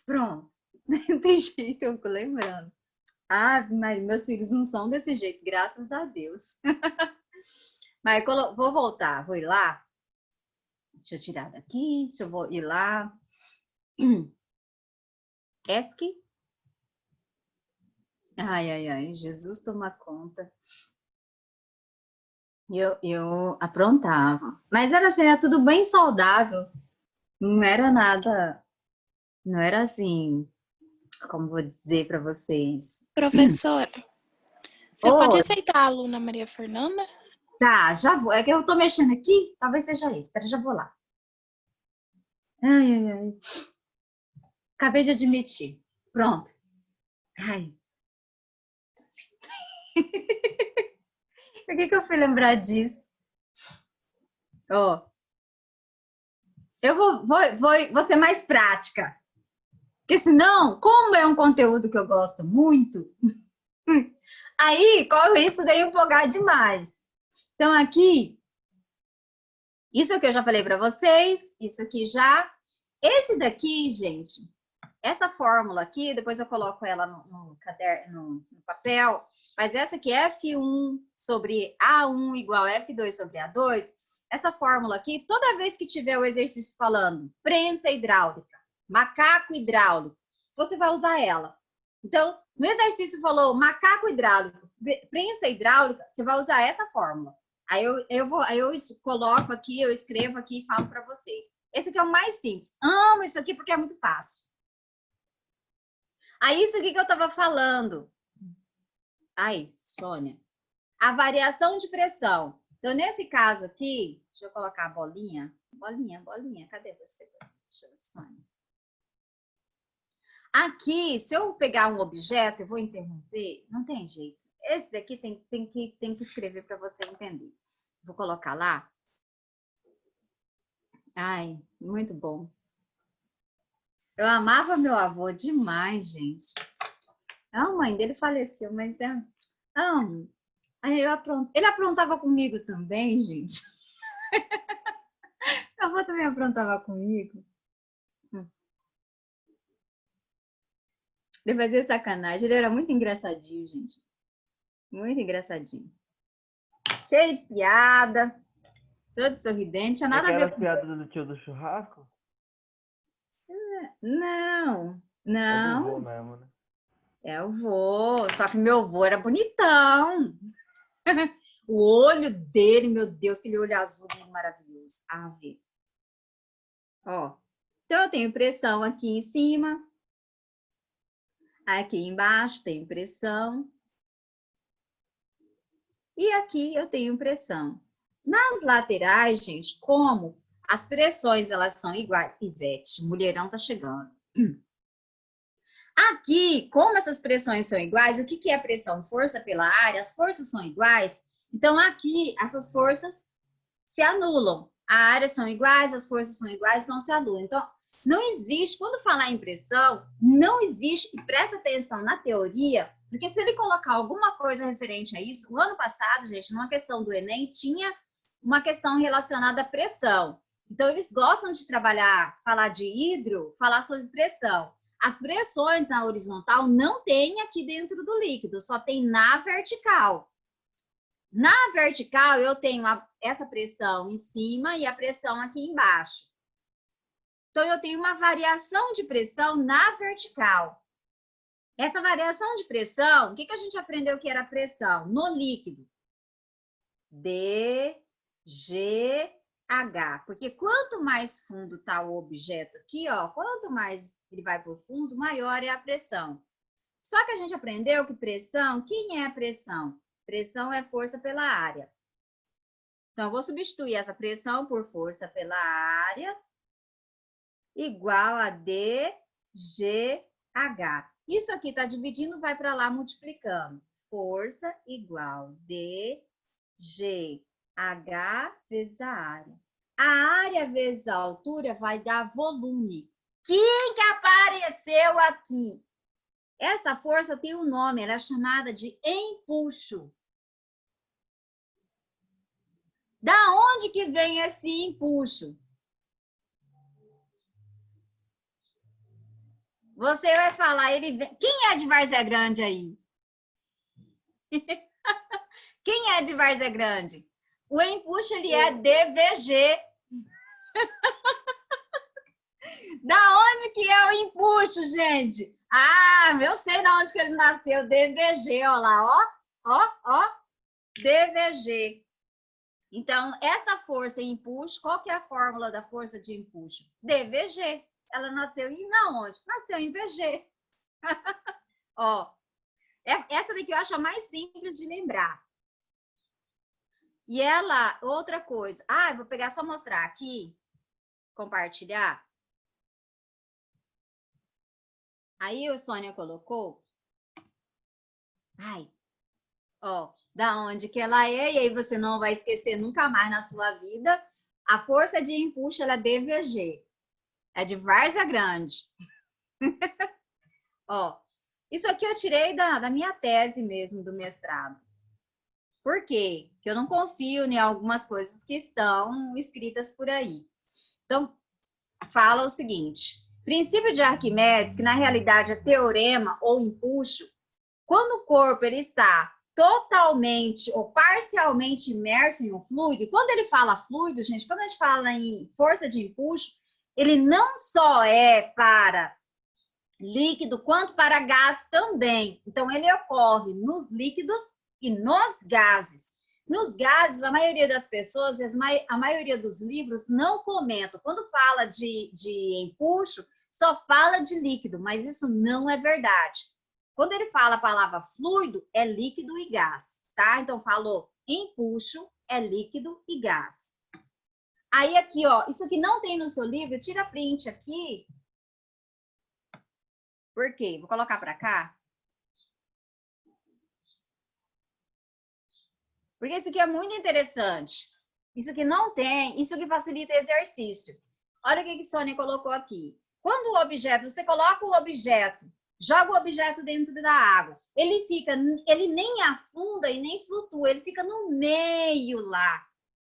Pronto. Não tem jeito, eu fico lembrando. Ah, mas meus filhos não são desse jeito, graças a Deus. Mas vou voltar, vou ir lá. Deixa eu tirar daqui, deixa eu ir lá. ESC. Ai, Jesus toma conta. Eu aprontava. Mas era assim, era tudo bem saudável. Não era nada, não era assim, como vou dizer para vocês. Professora, você pode Oi, aceitar a aluna Maria Fernanda? tá, já vou. É que eu tô mexendo aqui, talvez seja isso. Espera, já vou lá. Ai. Acabei de admitir. Pronto. Ai. Por que eu fui lembrar disso? Ó, eu vou ser mais prática. Porque senão, como é um conteúdo que eu gosto muito, aí corre o risco de eu empolgar demais. Então, aqui, isso aqui eu já falei para vocês, isso aqui já. Esse daqui, gente, essa fórmula aqui, depois eu coloco ela no caderno, no papel, mas essa aqui, F1 sobre A1 igual F2 sobre A2, essa fórmula aqui, toda vez que tiver o exercício falando prensa hidráulica, macaco hidráulico, você vai usar ela. Então, no exercício falou macaco hidráulico, prensa hidráulica, você vai usar essa fórmula. Aí eu coloco aqui, eu escrevo aqui e falo para vocês. Esse aqui é o mais simples. Amo isso aqui porque é muito fácil. Aí, isso aqui que eu estava falando. Aí, Sônia. A variação de pressão. Então, nesse caso aqui, deixa eu colocar a bolinha. Bolinha, cadê você? Deixa eu, Sônia. Aqui, se eu pegar um objeto, eu vou interromper, não tem jeito. Esse daqui tem que escrever para você entender. Vou colocar lá. Ai, muito bom. Eu amava meu avô demais, gente. A mãe dele faleceu, mas amo. Aí ele aprontava comigo também, gente. A avó também aprontava comigo. Ele fazia sacanagem. Ele era muito engraçadinho, gente. Muito engraçadinho. Cheio de piada. Todo sorridente. Tinha É nada a ver aquela com... piada do tio do churrasco? Não, É do vô não. mesmo, né? É o vô. Só que meu vô era bonitão. O olho dele, meu Deus, aquele olho azul maravilhoso. Ave. Ó. Então, eu tenho pressão aqui em cima. Aqui embaixo tenho pressão. E aqui eu tenho pressão. Nas laterais, gente, como as pressões elas são iguais. Ivete, mulherão tá chegando. Aqui, como essas pressões são iguais, o que é pressão? Força pela área, as forças são iguais. Então, aqui, essas forças se anulam. A área são iguais, as forças são iguais, não se anulam. Então, não existe, quando falar em pressão, não existe, e presta atenção na teoria, porque se ele colocar alguma coisa referente a isso, o ano passado, gente, numa questão do Enem, tinha uma questão relacionada à pressão. Então, eles gostam de trabalhar, falar de hidro, falar sobre pressão. As pressões na horizontal não tem aqui dentro do líquido, só tem na vertical. Na vertical, eu tenho essa pressão em cima e a pressão aqui embaixo. Então, eu tenho uma variação de pressão na vertical. Essa variação de pressão, o que a gente aprendeu que era pressão? No líquido. DGH. Porque quanto mais fundo está o objeto aqui, ó, quanto mais ele vai para o fundo, maior é a pressão. Só que a gente aprendeu que pressão, quem é a pressão? Pressão é força pela área. Então, eu vou substituir essa pressão por força pela área igual a DGH. Isso aqui está dividindo, vai para lá multiplicando. Força igual DGH vezes a área. A área vezes a altura vai dar volume. Quem que apareceu aqui? Essa força tem um nome, ela é chamada de empuxo. Da onde que vem esse empuxo? Você vai falar, ele vem... Quem é de Várzea Grande aí? Quem é de Várzea Grande? O empuxo, ele é DVG. Da onde que é o empuxo, gente? Ah, eu sei de onde que ele nasceu. DVG, ó lá, ó. DVG. Então, essa força em empuxo, qual que é a fórmula da força de empuxo? DVG. Ela nasceu em onde? Nasceu em VG. Ó, essa daqui eu acho a mais simples de lembrar. E ela, outra coisa. Ah, eu vou pegar só mostrar aqui, compartilhar. Aí o Sônia colocou. Ai, ó, da onde que ela é, e aí você não vai esquecer nunca mais na sua vida. A força de empuxo, ela é DVG. É de Várzea Grande. Ó, isso aqui eu tirei da minha tese mesmo, do mestrado. Por quê? Porque eu não confio em algumas coisas que estão escritas por aí. Então, fala o seguinte: princípio de Arquimedes, que na realidade é teorema ou empuxo, quando o corpo ele está totalmente ou parcialmente imerso em um fluido, quando ele fala fluido, gente, quando a gente fala em força de empuxo, ele não só é para líquido, quanto para gás também. Então, ele ocorre nos líquidos e nos gases. Nos gases, a maioria das pessoas, a maioria dos livros não comentam. Quando fala de empuxo, só fala de líquido, mas isso não é verdade. Quando ele fala a palavra fluido, é líquido e gás, tá? Então, falou empuxo, é líquido e gás. Aí, aqui, ó, isso que não tem no seu livro, tira print aqui. Por quê? Vou colocar para cá. Porque isso aqui é muito interessante. Isso aqui não tem, isso que facilita exercício. Olha o que a Sônia colocou aqui. Quando o objeto, você coloca o objeto, joga o objeto dentro da água, ele nem afunda e nem flutua, ele fica no meio lá,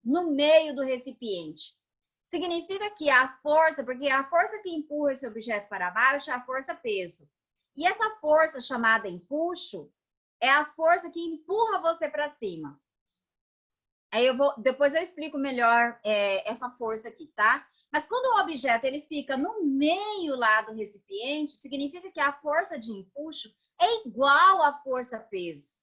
no meio do recipiente. Significa que a força, porque a força que empurra esse objeto para baixo é a força peso. E essa força chamada empuxo é a força que empurra você para cima. Aí depois eu explico melhor essa força aqui, tá? Mas quando o objeto ele fica no meio lá do recipiente, significa que a força de empuxo é igual à força peso.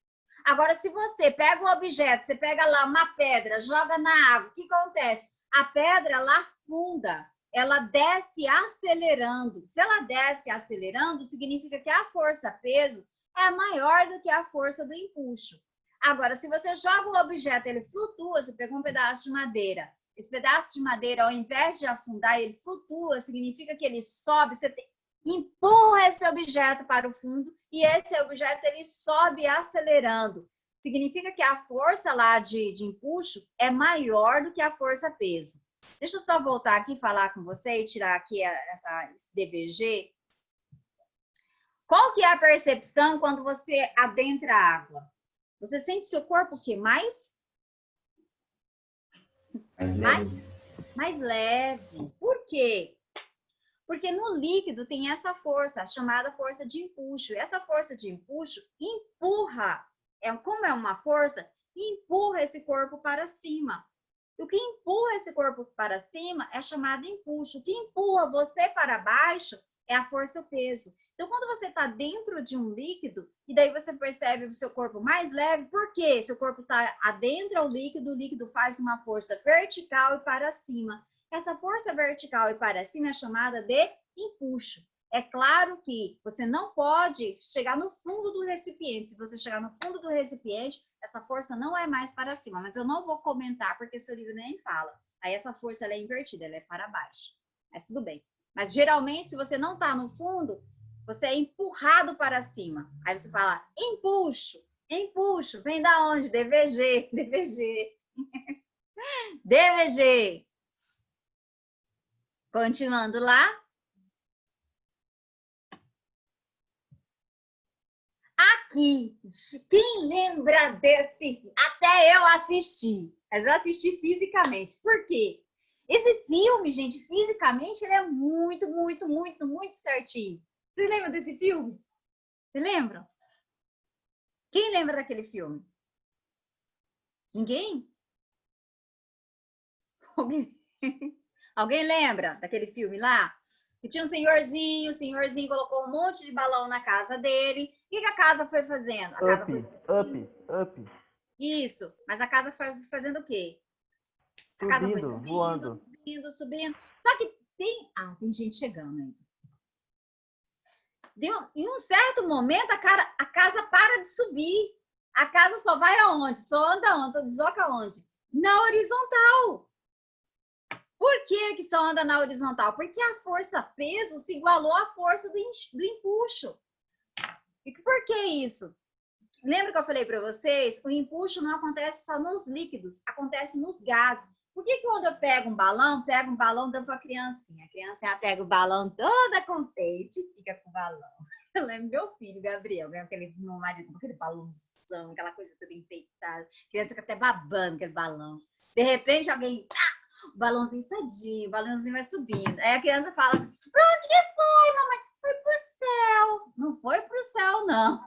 Agora, se você pega o objeto, você pega lá uma pedra, joga na água, o que acontece? A pedra, ela afunda, ela desce acelerando. Se ela desce acelerando, significa que a força peso é maior do que a força do empuxo. Agora, se você joga o objeto, ele flutua, você pega um pedaço de madeira. Esse pedaço de madeira, ao invés de afundar, ele flutua, significa que ele sobe, você empurra esse objeto para o fundo e esse objeto ele sobe acelerando. Significa que a força lá de empuxo é maior do que a força peso. Deixa eu só voltar aqui e falar com você e tirar aqui esse DVG. Qual que é a percepção quando você adentra a água? Você sente seu corpo o quê? Mais leve. Por quê? Porque no líquido tem essa força, chamada força de empuxo. E essa força de empuxo empurra, como é uma força, empurra esse corpo para cima. E o que empurra esse corpo para cima é chamado empuxo. O que empurra você para baixo é a força peso. Então, quando você está dentro de um líquido, e daí você percebe o seu corpo mais leve, por quê? Seu corpo está adentro ao líquido, o líquido faz uma força vertical e para cima. Essa força vertical e para cima é chamada de empuxo. É claro que você não pode chegar no fundo do recipiente. Se você chegar no fundo do recipiente, essa força não é mais para cima. Mas eu não vou comentar, porque seu livro nem fala. Aí essa força ela é invertida, ela é para baixo. Mas tudo bem. Mas geralmente, se você não está no fundo, você é empurrado para cima. Aí você fala, empuxo, empuxo. Vem da onde? DVG, DVG. DVG. Continuando lá. Aqui, quem lembra desse? Até eu assisti. Mas eu assisti fisicamente. Por quê? Esse filme, gente, fisicamente, ele é muito, muito, muito, muito certinho. Vocês lembram desse filme? Vocês lembram? Quem lembra daquele filme? Ninguém? Alguém lembra daquele filme lá? Que tinha um senhorzinho, o senhorzinho colocou um monte de balão na casa dele. O que a casa foi fazendo? A casa foi... Up. Isso, mas a casa foi fazendo o quê? A casa foi Subindo, subindo, voando. subindo. Só que tem gente chegando ainda. Em um certo momento, a casa para de subir. A casa só vai aonde? Só anda onde? Só desloca aonde? Na horizontal. Por que só anda na horizontal? Porque a força-peso se igualou à força do empuxo. E por que isso? Lembra que eu falei para vocês? O empuxo não acontece só nos líquidos, acontece nos gases. Por que quando eu pego um balão dando para a criancinha? A criancinha pega o balão toda contente, fica com o balão. Eu lembro meu filho, Gabriel, meu marido com aquele balãozão, aquela coisa toda enfeitada. A criança fica até babando aquele balão. De repente, alguém... o balãozinho tadinho, o balãozinho vai subindo. Aí a criança fala, pra onde que foi, mamãe? Foi pro céu. Não foi pro céu, não.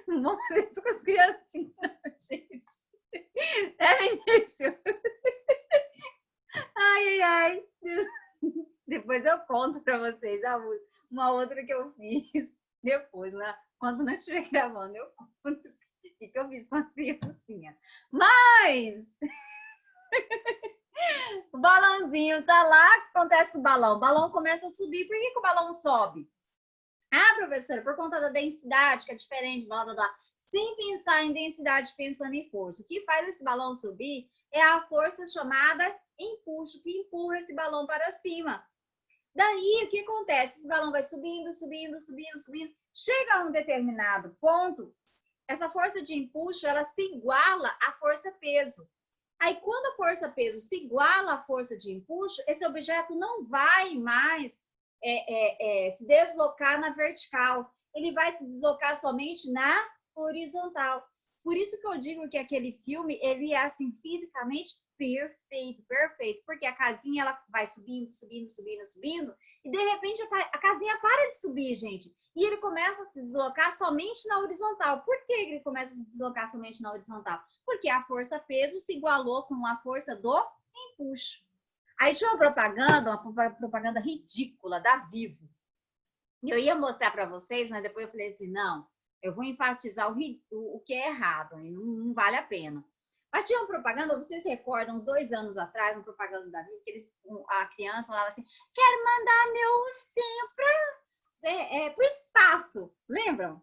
Não vamos fazer isso com as criancinhas, gente. Vinícius? Ai. Depois eu conto pra vocês uma outra que eu fiz. Depois, né? Quando não estiver gravando, eu conto o que eu fiz com a criancinha. Mas... o balãozinho tá lá, o que acontece com o balão? O balão começa a subir. Por que o balão sobe? Ah, professora, por conta da densidade, que é diferente, blá, blá, blá. Sem pensar em densidade, pensando em força. O que faz esse balão subir é a força chamada empuxo, que empurra esse balão para cima. Daí, o que acontece? Esse balão vai subindo. Chega a um determinado ponto, essa força de empuxo, ela se iguala à força-peso. Aí, quando a força-peso se iguala à força de empuxo, esse objeto não vai mais se deslocar na vertical. Ele vai se deslocar somente na horizontal. Por isso que eu digo que aquele filme, ele é, assim, fisicamente perfeito. Porque a casinha, ela vai subindo, e, de repente, a casinha para de subir, gente. E ele começa a se deslocar somente na horizontal. Por que ele começa a se deslocar somente na horizontal? Porque a força-peso se igualou com a força do empuxo. Aí tinha uma propaganda ridícula da Vivo. Eu ia mostrar para vocês, mas depois eu falei assim, não, eu vou enfatizar o que é errado, não vale a pena. Mas tinha uma propaganda, vocês se recordam, uns 2 anos atrás, uma propaganda da Vivo, que a criança falava assim, quero mandar meu ursinho para o espaço, lembram?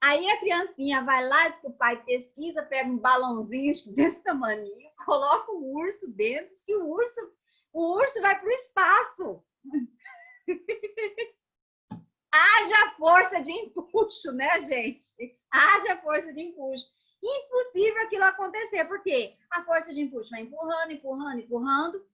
Aí a criancinha vai lá, diz que o pai pesquisa, pega um balãozinho desse tamanho, coloca o urso dentro, diz que o urso vai para o espaço. Haja força de empuxo, né, gente? Haja força de empuxo. Impossível aquilo acontecer, porque a força de empuxo vai empurrando,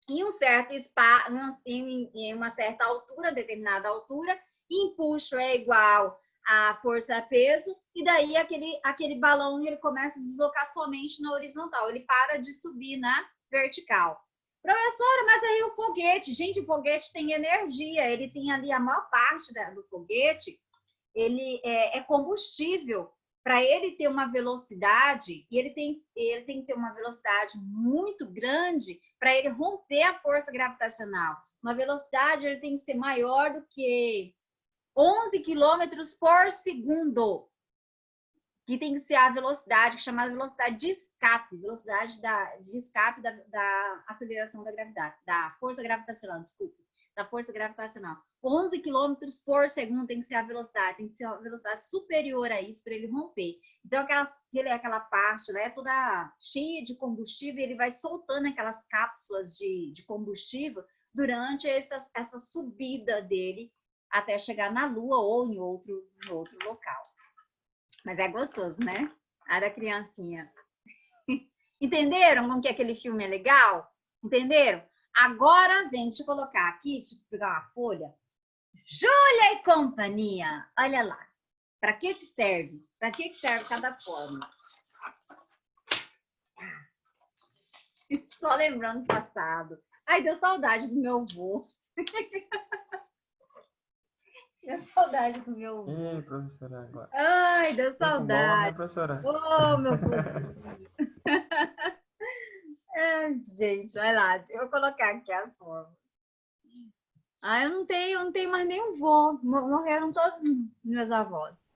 em um certo espaço, em uma certa altura, determinada altura, empuxo é igual a força-peso, e daí aquele balão ele começa a deslocar somente na horizontal, ele para de subir na vertical. Professora, mas aí o foguete, gente, o foguete tem energia, ele tem ali a maior parte do foguete, ele é combustível. Para ele ter uma velocidade, e ele tem que ter uma velocidade muito grande para ele romper a força gravitacional. Uma velocidade ele tem que ser maior do que 11 quilômetros por segundo, que tem que ser a velocidade, que é chamada velocidade de escape, de escape da aceleração da gravidade, da força gravitacional, desculpa, da força gravitacional. 11 quilômetros por segundo tem que ser a velocidade, tem que ser uma velocidade superior a isso para ele romper. Então, aquela parte é toda cheia de combustível, ele vai soltando aquelas cápsulas de combustível durante essa subida dele até chegar na Lua ou em outro local. Mas é gostoso, né? A da criancinha. Entenderam como que aquele filme é legal? Entenderam? Agora, vem, deixa eu colocar aqui, deixa eu pegar uma folha. Júlia e companhia. Olha lá. Para que serve? Para que serve cada forma? Só lembrando do passado. Ai, deu saudade do meu avô. Deu saudade do meu... Ih, professora, agora. Ai, deu Tempo bom, né, saudade. professora? Oh, meu fofinho. Ai, gente, vai lá. Eu vou colocar aqui as formas. Ah, eu não tenho mais nenhum vô. Morreram todos meus avós.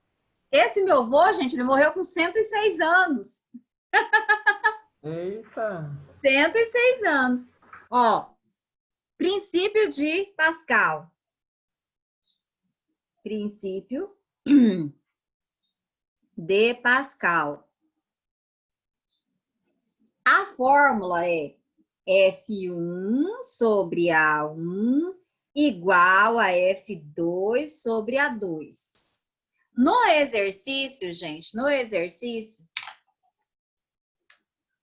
Esse meu vô, gente, ele morreu com 106 anos. Eita! 106 anos. Ó, princípio de Pascal. Princípio de Pascal. A fórmula é F1 sobre A1 igual a F2 sobre A2. No exercício, gente, no exercício,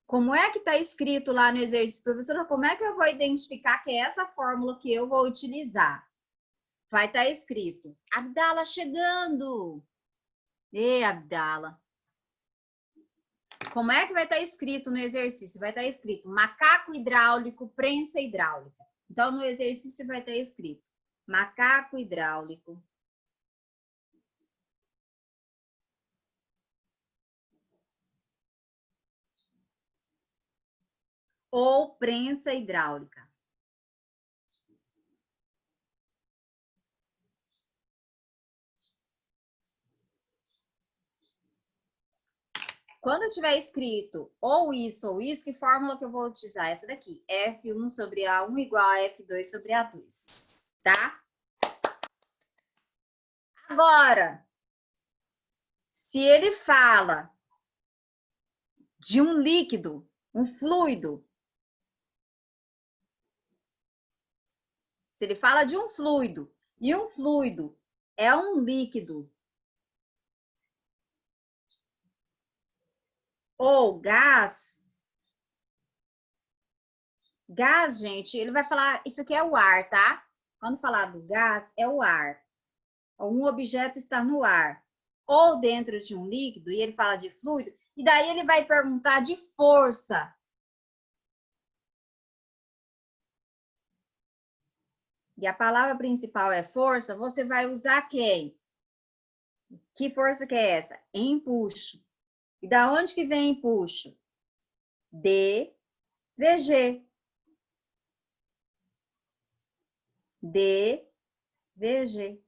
como é que está escrito lá no exercício? Professora, como é que eu vou identificar que é essa fórmula que eu vou utilizar? Vai estar escrito, Abdala chegando. Ei, Abdala. Como é que vai estar escrito no exercício? Vai estar escrito macaco hidráulico, prensa hidráulica. Então, no exercício vai estar escrito macaco hidráulico. Ou prensa hidráulica. Quando tiver escrito ou isso, que fórmula que eu vou utilizar? Essa daqui. F1 sobre A1 igual a F2 sobre A2. Tá? Agora, se ele fala de um líquido, um fluido, se ele fala de um fluido, e um fluido é um líquido ou gás, gente, ele vai falar, isso aqui é o ar, tá? Quando falar do gás, é o ar. Um objeto está no ar, ou dentro de um líquido, e ele fala de fluido, e daí ele vai perguntar de força. E a palavra principal é força, você vai usar quem? Que força que é essa? Empuxo. E da onde que vem empuxo? DVG. DVG.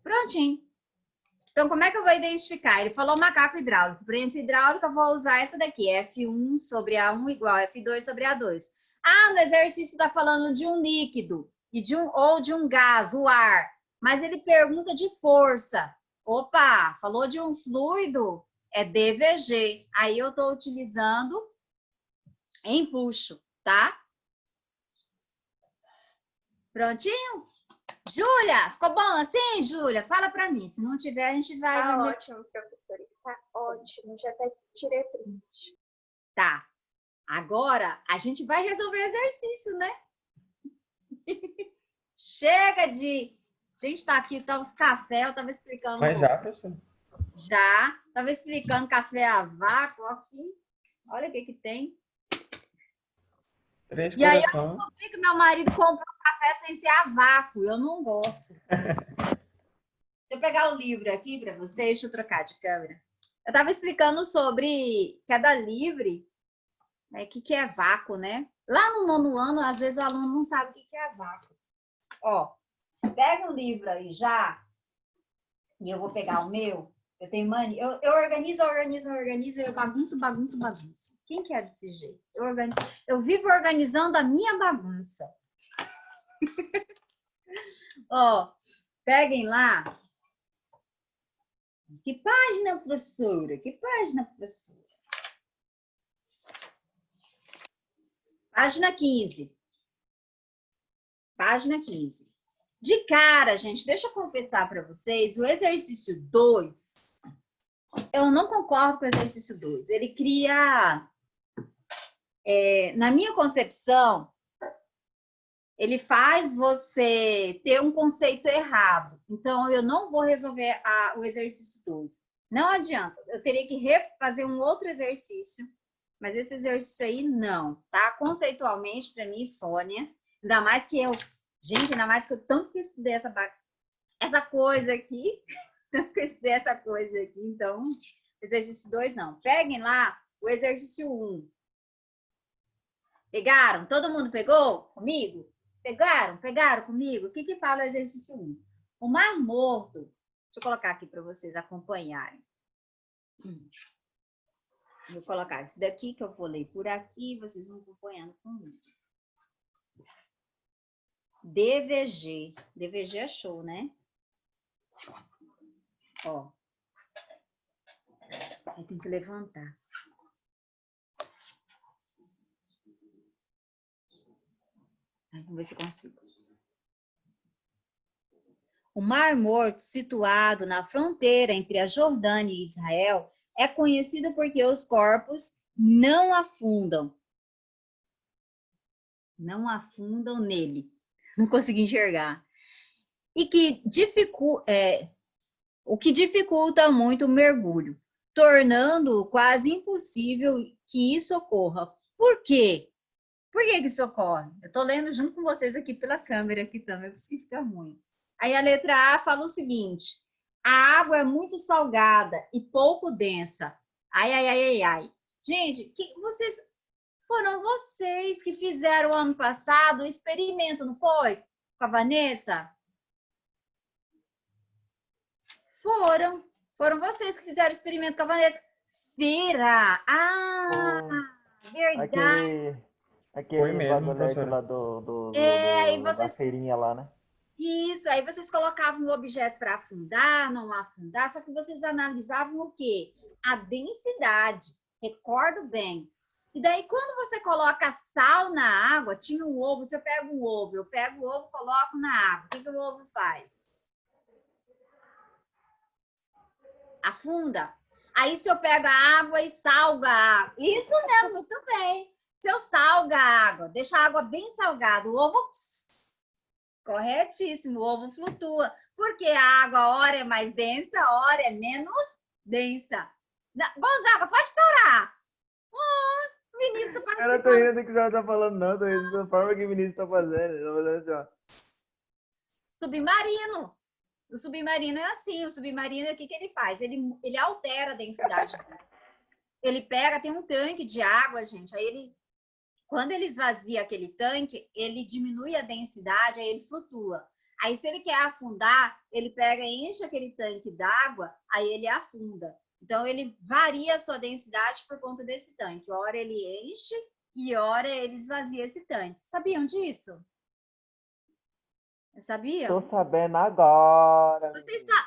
Prontinho. Então, como é que eu vou identificar? Ele falou macaco hidráulico. Prensa hidráulica, eu vou usar essa daqui. F1 sobre A1 igual a F2 sobre A2. Ah, no exercício está falando de um líquido ou de um gás, o ar. Mas ele pergunta de força. Opa, falou de um fluido? É DVG. Aí eu estou utilizando empuxo, tá? Prontinho? Júlia, ficou bom assim, Júlia? Fala para mim. Se não tiver, a gente vai... Tá ótimo, professora. Tá ótimo. Já até tirei print. Tá. Agora, a gente vai resolver exercício, né? Chega de... Gente, tá aqui, tá os cafés, eu tava explicando... Mas já, professora? Já. Tava explicando café a vácuo aqui. Olha o que que tem. Três E aí eu coração. descobri que meu marido comprou café sem ser a vácuo. Eu não gosto. Deixa eu pegar o livro aqui para vocês. Deixa eu trocar de câmera. Eu tava explicando sobre queda livre, né? O que é vácuo, né? Lá no 9º ano, às vezes o aluno não sabe o que é vácuo. Ó, pega um livro aí já, e eu vou pegar o meu. Eu tenho mania. Eu organizo, eu bagunço. Quem que é desse jeito? Eu vivo organizando a minha bagunça. Ó, peguem lá. Que página, professora? Que página, professora? Página 15. Página 15. De cara, gente, deixa eu confessar para vocês, o exercício 2, eu não concordo com o exercício 2. Ele cria, na minha concepção, ele faz você ter um conceito errado. Então, eu não vou resolver o exercício 2. Não adianta, eu teria que fazer um outro exercício Mas esse exercício aí, não, tá? Conceitualmente, para mim, Sônia, ainda mais que eu... Gente, ainda mais que eu tanto que estudei essa coisa aqui, tanto que eu estudei essa coisa aqui, então, exercício 2, não. Peguem lá o exercício 1. Pegaram? Todo mundo pegou comigo? Pegaram? Pegaram comigo? O que que fala o exercício 1? O Mar Morto, deixa eu colocar aqui para vocês acompanharem. Vou colocar esse daqui que eu vou ler por aqui, vocês vão acompanhando comigo. DVG. DVG é show, né? Ó. Aí tem que levantar. Vamos ver se eu consigo. O Mar Morto, situado na fronteira entre a Jordânia e Israel, é conhecido porque os corpos não afundam. Não afundam nele. Não consegui enxergar. E que o que dificulta muito o mergulho, tornando quase impossível que isso ocorra. Por quê? Por que isso ocorre? Eu estou lendo junto com vocês aqui pela câmera aqui também, por isso que fica ruim. Aí a letra A fala o seguinte: a água é muito salgada e pouco densa. Ai, ai, ai, ai, ai. Gente, foram vocês que fizeram ano passado o experimento, não foi? Com a Vanessa? Foram vocês que fizeram o experimento com a Vanessa. Fira! Ah, verdade. Aquele mesmo, bagulhete professora. lá Aí da vocês... feirinha lá, né? Isso, aí vocês colocavam o objeto para afundar, não afundar, só que vocês analisavam o quê? A densidade, recordo bem. E daí, quando você coloca sal na água, tinha um ovo, você pega um ovo, eu pego o ovo e coloco na água. O que o ovo faz? Afunda. Aí, se eu pego a água e salgo a água, isso mesmo, muito bem. Se eu salgo a água, deixa a água bem salgada, o ovo... Corretíssimo, o ovo flutua. Porque a água, hora é mais densa, hora é menos densa. Gonzaga, pode parar. O Vinícius Eu não tô participando. rindo do que o senhor tá falando, não. Tô rindo da forma que o Vinícius tá fazendo. Tá fazendo assim, ó. Submarino. O submarino é assim. O submarino, o que ele faz? Ele altera a densidade dele. Ele pega, tem um tanque de água, gente. Aí quando ele esvazia aquele tanque, ele diminui a densidade, aí ele flutua. Aí, se ele quer afundar, ele pega e enche aquele tanque d'água, aí ele afunda. Então, ele varia a sua densidade por conta desse tanque. Hora ele enche e hora ele esvazia esse tanque. Sabiam disso? Sabiam? Tô sabendo agora.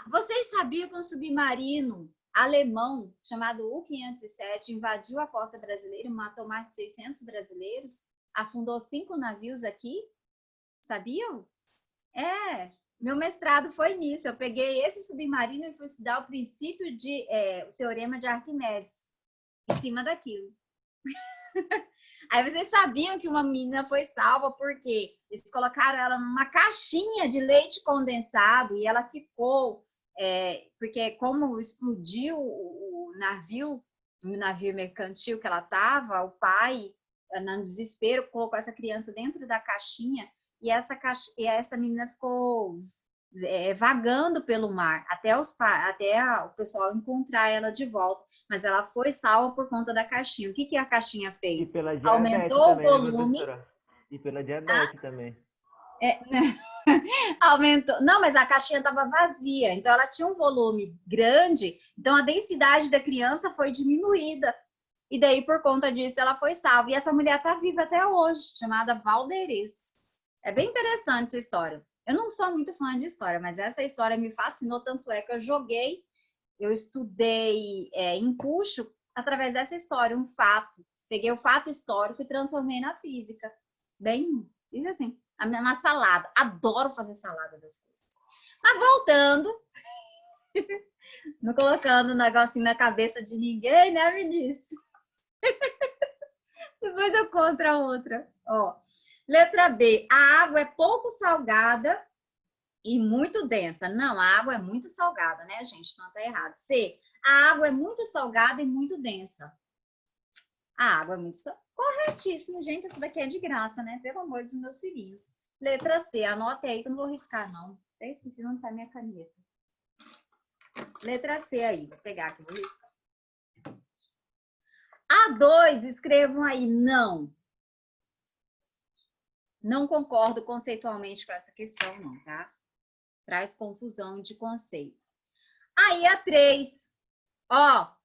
Vocês sabiam que um submarino alemão chamado U-507 invadiu a costa brasileira e matou mais de 600 brasileiros? Afundou 5 navios aqui? Sabiam? Meu mestrado foi nisso. Eu peguei esse submarino e fui estudar o princípio o teorema de Arquimedes em cima daquilo. Aí vocês sabiam que uma menina foi salva porque eles colocaram ela numa caixinha de leite condensado e ela ficou, porque como explodiu o navio mercantil que ela estava, o pai, no desespero, colocou essa criança dentro da caixinha e essa menina ficou vagando pelo mar até o pessoal encontrar ela de volta. Mas ela foi salva por conta da caixinha. O que a caixinha fez? E pela diabetes Aumentou também, o volume. né, professora? E pela diabetes também. Aumentou. Não, mas a caixinha estava vazia. Então, ela tinha um volume grande. Então, a densidade da criança foi diminuída. E daí, por conta disso, ela foi salva. E essa mulher está viva até hoje, chamada Valderez. É bem interessante essa história. Eu não sou muito fã de história, mas essa história me fascinou, tanto é que eu estudei empuxo através dessa história, um fato. Peguei o fato histórico e transformei na física. Bem, fiz assim, na salada. Adoro fazer salada das coisas. Mas voltando, não colocando um negocinho na cabeça de ninguém, né, Vinícius? Depois eu conto a outra. Ó, letra B. A água é pouco salgada e muito densa. Não, a água é muito salgada, né, gente? Não tá errado. C. A água é muito salgada e muito densa. A água é muito corretíssimo, gente. Isso daqui é de graça, né? Pelo amor dos meus filhinhos. Letra C, anote aí que eu não vou riscar, não. Até esqueci, não tá minha caneta. Letra C aí, vou pegar aqui, vou riscar. A2, escrevam aí, não. Não concordo conceitualmente com essa questão, não, tá? Traz confusão de conceito. Aí a 3, ó.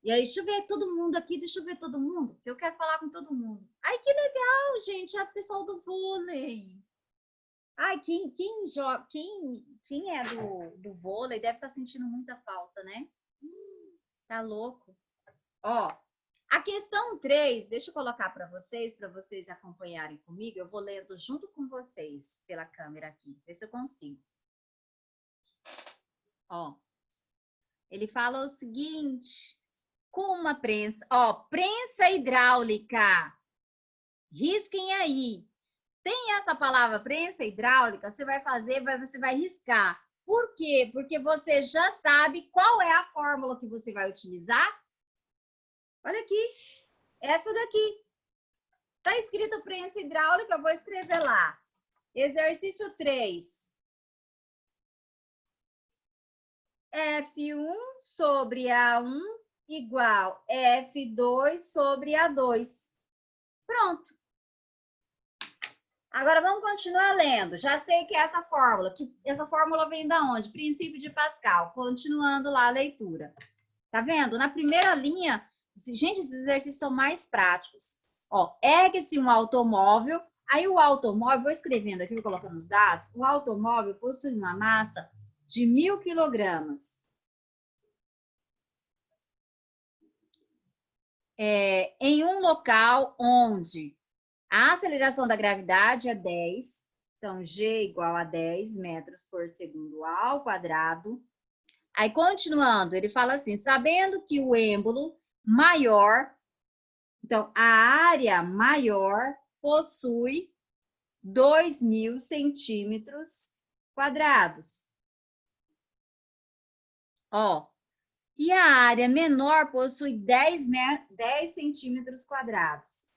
E aí, deixa eu ver todo mundo aqui, deixa eu ver todo mundo, porque eu quero falar com todo mundo. Ai, que legal, gente, é o pessoal do vôlei. Ai, quem é do vôlei deve estar sentindo muita falta, né? Tá louco. Ó, a questão 3, deixa eu colocar para vocês acompanharem comigo. Eu vou lendo junto com vocês pela câmera aqui, ver se eu consigo. Ó, ele fala o seguinte, com uma prensa, ó, prensa hidráulica. Risquem aí. Tem essa palavra prensa hidráulica, você vai fazer, você vai riscar. Por quê? Porque você já sabe qual é a fórmula que você vai utilizar. Olha aqui, essa daqui. Está escrito prensa hidráulica, eu vou escrever lá. Exercício 3. F1 sobre A1 igual F2 sobre A2. Pronto. Agora vamos continuar lendo. Já sei que essa fórmula vem da onde? Princípio de Pascal. Continuando lá a leitura. Tá vendo? Na primeira linha, gente, esses exercícios são mais práticos. Ó, ergue-se um automóvel. Aí o automóvel, vou escrevendo aqui, vou colocando os dados. O automóvel possui uma massa de 1.000 quilogramas. Em um local onde a aceleração da gravidade é 10, então G igual a 10 metros por segundo ao quadrado. Aí, continuando, ele fala assim, sabendo que o êmbolo maior, então, a área maior possui 2.000 centímetros quadrados. Ó, e a área menor possui 10 centímetros quadrados.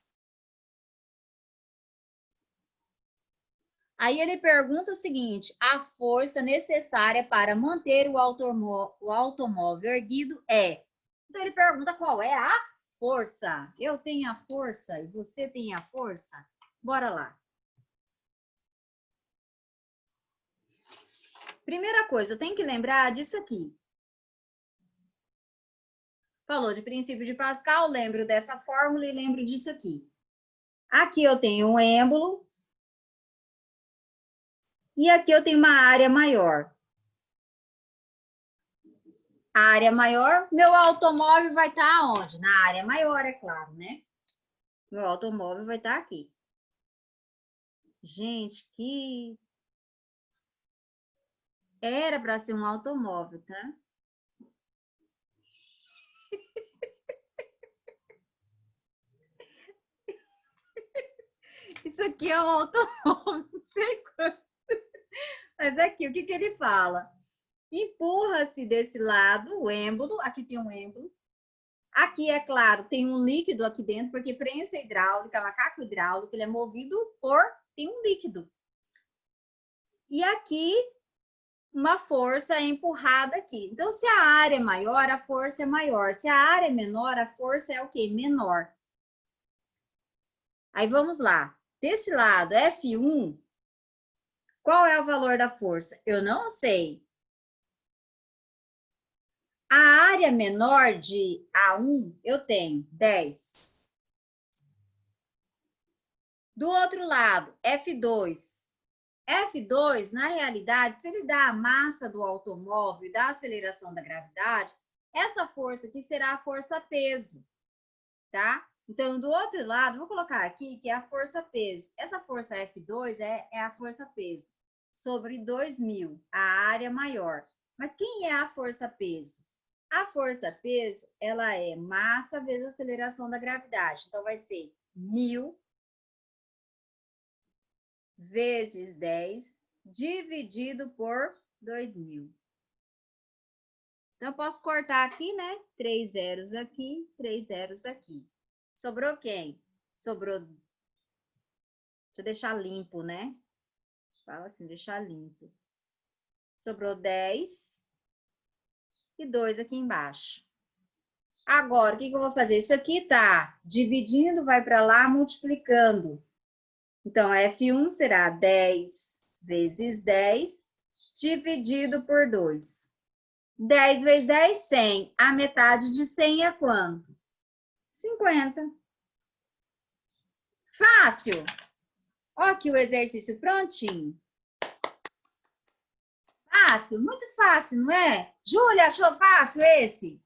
Aí ele pergunta o seguinte, a força necessária para manter o automóvel erguido é... Então ele pergunta qual é a força. Eu tenho a força e você tem a força? Bora lá. Primeira coisa, tem que lembrar disso aqui. Falou de princípio de Pascal, lembro dessa fórmula e lembro disso aqui. Aqui eu tenho um êmbolo. E aqui eu tenho uma área maior. A área maior, meu automóvel vai estar onde? Na área maior, é claro, né? Meu automóvel vai estar aqui. Gente, que... Era para ser um automóvel, tá? Isso aqui é um automóvel, não sei quanto. Mas aqui, o que ele fala? Empurra-se desse lado o êmbolo, aqui tem um êmbolo. Aqui, é claro, tem um líquido aqui dentro, porque prensa hidráulica, macaco hidráulico, ele é movido por... tem um líquido. E aqui, uma força é empurrada aqui. Então, se a área é maior, a força é maior. Se a área é menor, a força é o quê? Menor. Aí, vamos lá. Desse lado, F1, qual é o valor da força? Eu não sei. A área menor de A1, eu tenho 10. Do outro lado, F2. F2, na realidade, se ele dá a massa do automóvel e dá a aceleração da gravidade, essa força aqui será a força-peso, tá? Então, do outro lado, vou colocar aqui que é a força-peso. Essa força F2 é a força-peso sobre 2.000, a área maior. Mas quem é a força-peso? A força-peso, ela é massa vezes aceleração da gravidade. Então, vai ser 1.000 vezes 10 dividido por 2.000. Então, eu posso cortar aqui, né? 3 zeros aqui, 3 zeros aqui. Sobrou quem? Sobrou... Deixa eu deixar limpo, né? Fala assim, deixar limpo. Sobrou 10 e 2 aqui embaixo. Agora, o que eu vou fazer? Isso aqui tá dividindo, vai para lá, multiplicando. Então, F1 será 10 vezes 10, dividido por 2. 10 vezes 10, 100. A metade de 100 é quanto? 50. Fácil. Ó aqui o exercício prontinho. Fácil, muito fácil, não é? Júlia, achou fácil esse?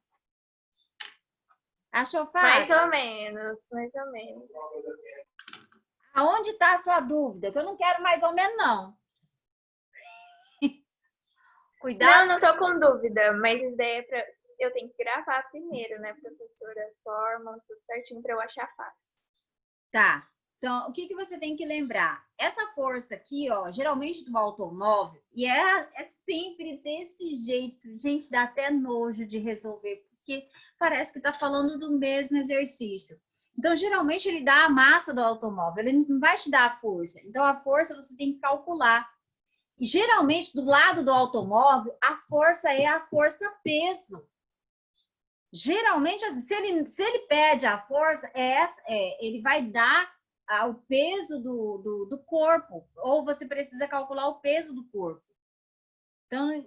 Achou Mais fácil? ou menos, mais ou menos. Aonde está a sua dúvida? Que eu não quero mais ou menos, não. Cuidado. Não tô com dúvida, mas isso daí é pra... eu tenho que gravar primeiro, né, professora? As formas, tudo certinho pra eu achar fácil. Tá. Então, o que você tem que lembrar? Essa força aqui, ó, geralmente do automóvel, e é sempre desse jeito. Gente, dá até nojo de resolver, porque parece que tá falando do mesmo exercício. Então, geralmente, ele dá a massa do automóvel, ele não vai te dar a força. Então, a força você tem que calcular. E, geralmente, do lado do automóvel, a força é a força-peso. Geralmente, assim, se ele pede a força, ele vai dar o peso do corpo, ou você precisa calcular o peso do corpo. Então,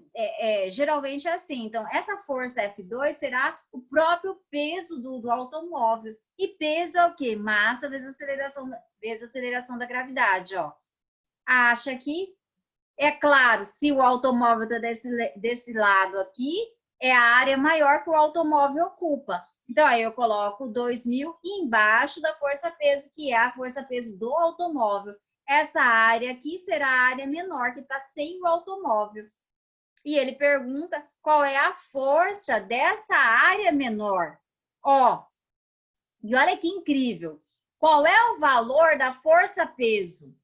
geralmente é assim. Então, essa força F2 será o próprio peso do automóvel. E peso é o quê? Massa vezes aceleração da gravidade, ó. Acha que, é claro, se o automóvel está desse lado aqui, é a área maior que o automóvel ocupa. Então, aí eu coloco 2.000 embaixo da força-peso, que é a força-peso do automóvel. Essa área aqui será a área menor, que está sem o automóvel. E ele pergunta qual é a força dessa área menor. Ó, e olha que incrível. Qual é o valor da força-peso?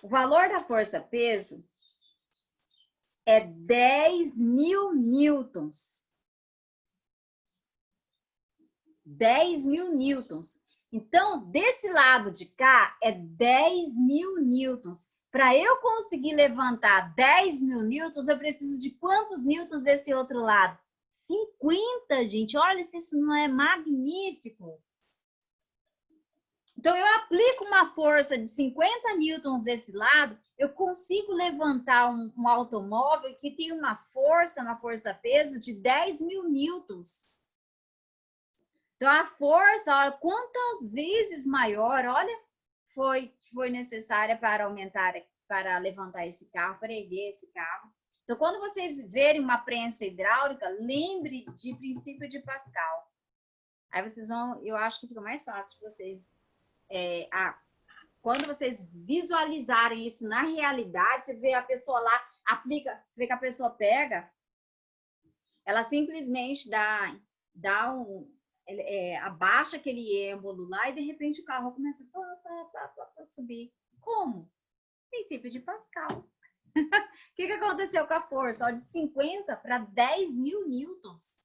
O valor da força-peso é 10.000 newtons. 10.000 newtons. Então, desse lado de cá, é 10.000 newtons. Para eu conseguir levantar 10.000 newtons, eu preciso de quantos newtons desse outro lado? 50, gente. Olha se isso não é magnífico. Então, eu aplico uma força de 50 newtons desse lado, eu consigo levantar um automóvel que tem uma força-peso de 10.000 newtons. Então, a força, olha, quantas vezes maior, olha, foi necessária para levantar esse carro, para erguer esse carro. Então, quando vocês verem uma prensa hidráulica, lembre de princípio de Pascal. Aí vocês vão, eu acho que fica mais fácil de vocês, quando vocês visualizarem isso na realidade, você vê a pessoa lá, aplica, você vê que a pessoa pega, ela simplesmente abaixa aquele êmbolo lá e de repente o carro começa a subir. Como? Princípio de Pascal. O que aconteceu com a força? Ó, de 50 para 10.000 newtons.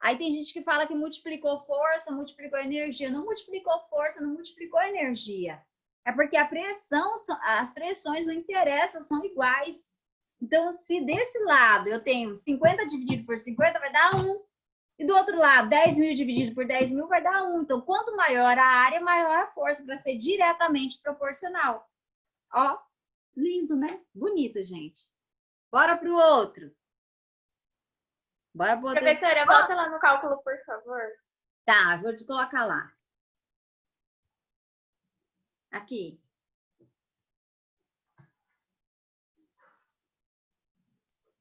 Aí tem gente que fala que multiplicou força, multiplicou energia. Não multiplicou força, não multiplicou energia. É porque as pressões não interessam, são iguais. Então, se desse lado eu tenho 50 dividido por 50, vai dar 1. E do outro lado, 10.000 dividido por 10.000 vai dar 1. Então, quanto maior a área, maior a força, para ser diretamente proporcional. Ó, lindo, né? Bonito, gente. Bora pro outro. Bora pro outro. Professora, volta lá no cálculo, por favor. Tá, vou te colocar lá. Aqui.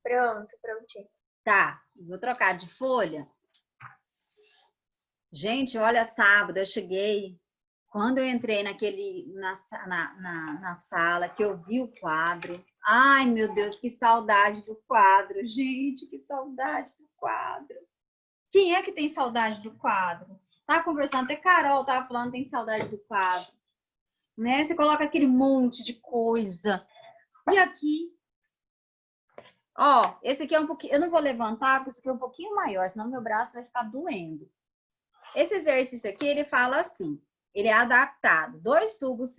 Pronto, prontinho. Tá, vou trocar de folha. Gente, olha, sábado eu cheguei, quando eu entrei na sala, que eu vi o quadro. Ai, meu Deus, que saudade do quadro. Gente, que saudade do quadro. Quem é que tem saudade do quadro? Tava conversando, até Carol tava falando que tem saudade do quadro. Né? Você coloca aquele monte de coisa. E aqui, ó, esse aqui é um pouquinho, eu não vou levantar, porque esse aqui é um pouquinho maior, senão meu braço vai ficar doendo. Esse exercício aqui, ele fala assim, ele é adaptado. 2 tubos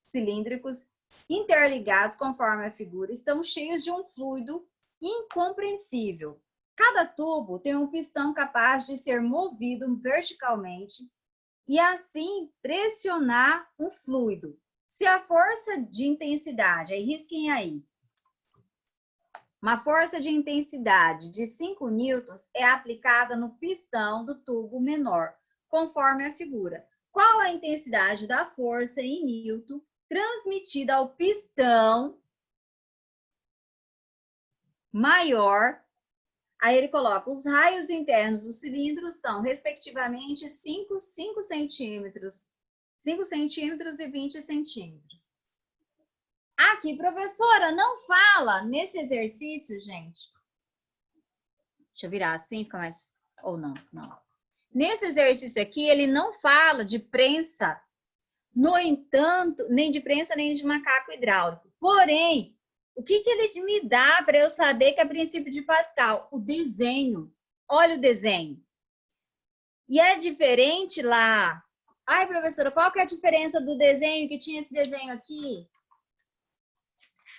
cilíndricos interligados conforme a figura estão cheios de um fluido incompreensível. Cada tubo tem um pistão capaz de ser movido verticalmente e assim pressionar o fluido. Se a força de intensidade, aí risquem aí, uma força de intensidade de 5 newtons é aplicada no pistão do tubo menor, conforme a figura. Qual a intensidade da força em newton transmitida ao pistão maior? Aí ele coloca, os raios internos do cilindro são, respectivamente, 5 centímetros, 5 centímetros e 20 centímetros. Aqui, professora, não fala nesse exercício, gente. Deixa eu virar assim, fica mais... Ou não, não. Nesse exercício aqui, ele não fala de prensa, no entanto, nem de prensa, nem de macaco hidráulico. Porém, o que ele me dá para eu saber que é princípio de Pascal? O desenho. Olha o desenho. E é diferente lá. Ai, professora, qual que é a diferença do desenho, que tinha esse desenho aqui?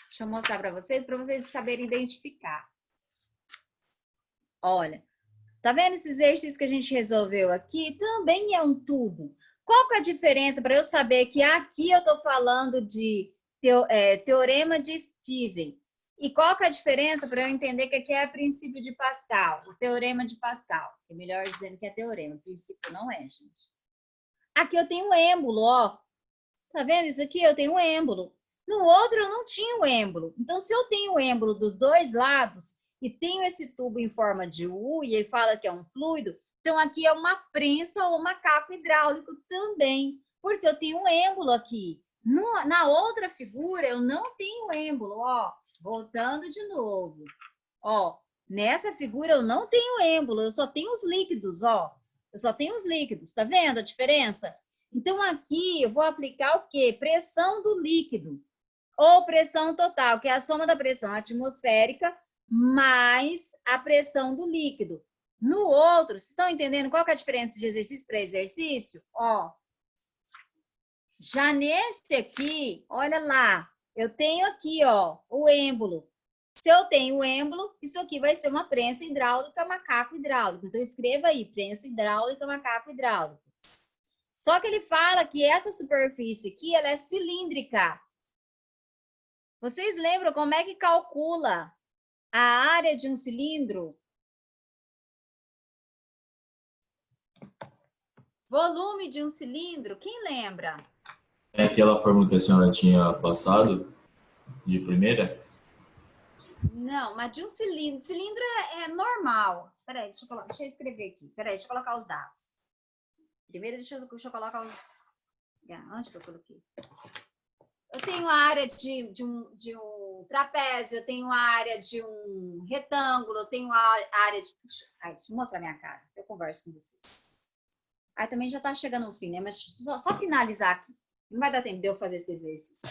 Deixa eu mostrar para vocês saberem identificar. Olha, tá vendo esse exercício que a gente resolveu aqui? Também é um tubo. Qual que é a diferença para eu saber que aqui eu estou falando de teorema de Steven? E qual que é a diferença para eu entender que aqui é princípio de Pascal, o teorema de Pascal? É melhor dizendo que é teorema, princípio não é, gente. Aqui eu tenho um êmbolo, ó. Tá vendo isso aqui? Eu tenho um êmbolo. No outro eu não tinha o êmbolo. Então, se eu tenho o êmbolo dos dois lados e tenho esse tubo em forma de U e ele fala que é um fluido, então aqui é uma prensa ou macaco hidráulico também, porque eu tenho um êmbolo aqui. Na outra figura eu não tenho êmbolo, ó. Voltando de novo. Ó, nessa figura eu não tenho êmbolo, eu só tenho os líquidos, ó. Eu só tenho os líquidos, tá vendo a diferença? Então, aqui eu vou aplicar o quê? Pressão do líquido. Ou pressão total, que é a soma da pressão atmosférica mais a pressão do líquido. No outro, vocês estão entendendo qual que é a diferença de exercício para exercício? Ó, já nesse aqui, olha lá, eu tenho aqui, ó, o êmbolo. Se eu tenho o êmbolo, isso aqui vai ser uma prensa hidráulica, macaco hidráulico. Então, escreva aí, prensa hidráulica, macaco hidráulico. Só que ele fala que essa superfície aqui, ela é cilíndrica. Vocês lembram como é que calcula a área de um cilindro? Volume de um cilindro, quem lembra? É aquela fórmula que a senhora tinha passado de primeira? Não, mas de um cilindro. Cilindro é normal. Peraí, deixa eu escrever aqui. Peraí, deixa eu colocar os dados. Primeiro, deixa eu colocar os... Onde que eu coloquei? Eu tenho a área de um trapézio, eu tenho a área de um retângulo, eu tenho a área de... Ai, deixa eu mostrar minha cara, eu converso com vocês. Aí também já tá chegando no fim, né? Mas só finalizar aqui. Não vai dar tempo de eu fazer esse exercício.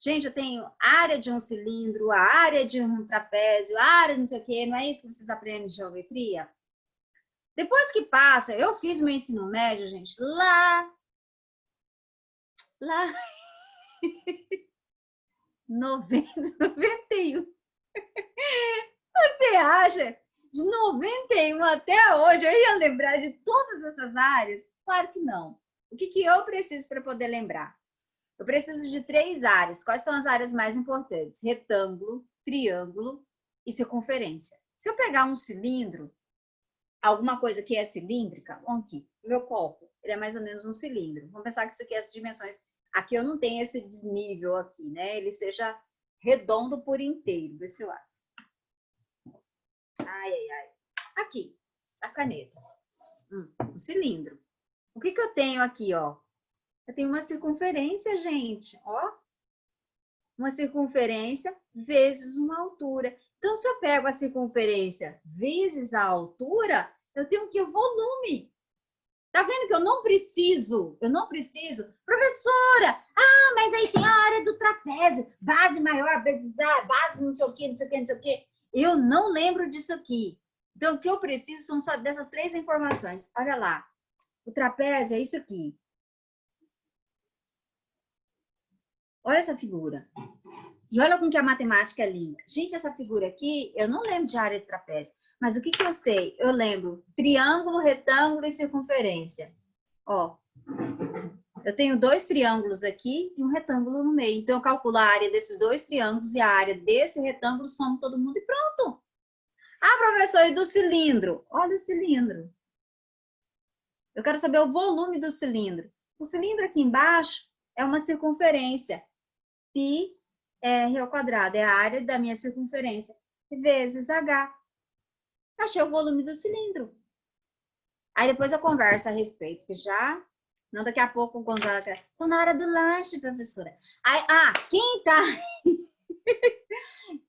Gente, eu tenho a área de um cilindro, a área de um trapézio, a área de não sei o quê. Não é isso que vocês aprendem de geometria? Depois que passa, eu fiz meu ensino médio, gente, lá 91. Você acha? De 91 até hoje, eu ia lembrar de todas essas áreas? Claro que não. O que eu preciso para poder lembrar? Eu preciso de 3 áreas. Quais são as áreas mais importantes? Retângulo, triângulo e circunferência. Se eu pegar um cilindro, alguma coisa que é cilíndrica, vamos aqui, meu copo, ele é mais ou menos um cilindro. Vamos pensar que isso aqui é as dimensões. Aqui eu não tenho esse desnível aqui, né? Ele seja redondo por inteiro, desse lado. Ai, ai, ai. Aqui, a caneta. Um cilindro. O que eu tenho aqui, ó? Eu tenho uma circunferência, gente, ó. Uma circunferência vezes uma altura. Então, se eu pego a circunferência vezes a altura, eu tenho que o volume. Tá vendo que eu não preciso, professora, mas aí tem a área do trapézio, base maior vezes base não sei o quê, não sei o quê, não sei o quê. Eu não lembro disso aqui. Então, o que eu preciso são só dessas 3 informações. Olha lá, O trapézio é isso aqui. Olha essa figura. E olha como que a matemática é linda. Gente, essa figura aqui, eu não lembro de área de trapézio. Mas o que que eu sei? Eu lembro triângulo, retângulo e circunferência. Ó, eu tenho 2 triângulos aqui e um retângulo no meio. Então, eu calculo a área desses 2 triângulos e a área desse retângulo, somo todo mundo e pronto. Ah, professora, e do cilindro? Olha o cilindro. Eu quero saber o volume do cilindro. O cilindro aqui embaixo é uma circunferência. Πr ao quadrado é a área da minha circunferência vezes h. Achei o volume do cilindro. Aí depois eu converso a respeito, que já... Não, daqui a pouco o Gonzaga... Tô na hora do lanche, professora. Aí, quem tá...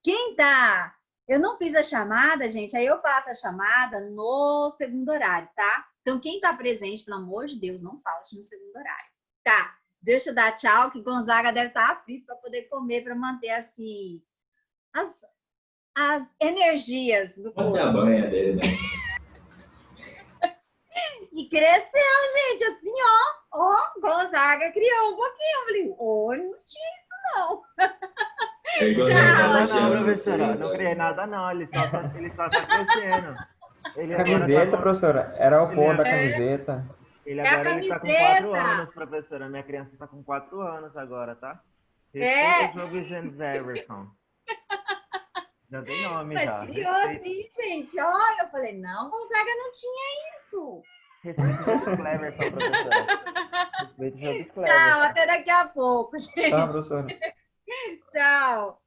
Quem tá... Eu não fiz a chamada, gente, aí eu faço a chamada no segundo horário, tá? Então, quem tá presente, pelo amor de Deus, não falte no segundo horário. Tá, deixa eu dar tchau, que Gonzaga deve estar aflito para poder comer, para manter, assim, as energias do corpo. Até a banha dele, né? E cresceu, gente, assim, ó, Gonzaga criou um pouquinho. Eu falei, não tinha isso, não. Não, Tchau. professora, não criei nada, não. Ele só tá crescendo. Ele Camiseta, professora, era o pó da É. camiseta. Ele É a agora ele tá com camiseta. 4 anos, professora. Minha criança tá com 4 anos agora, tá? É. Respeita Everson. Já tem nome, Mas já. criou assim, gente. Olha, eu falei, não, Gonzaga não tinha isso. Respeita o Cleverson, professora. Respeita o Tchau, Cleverson. até daqui a pouco, gente. Tá, professora? Tchau.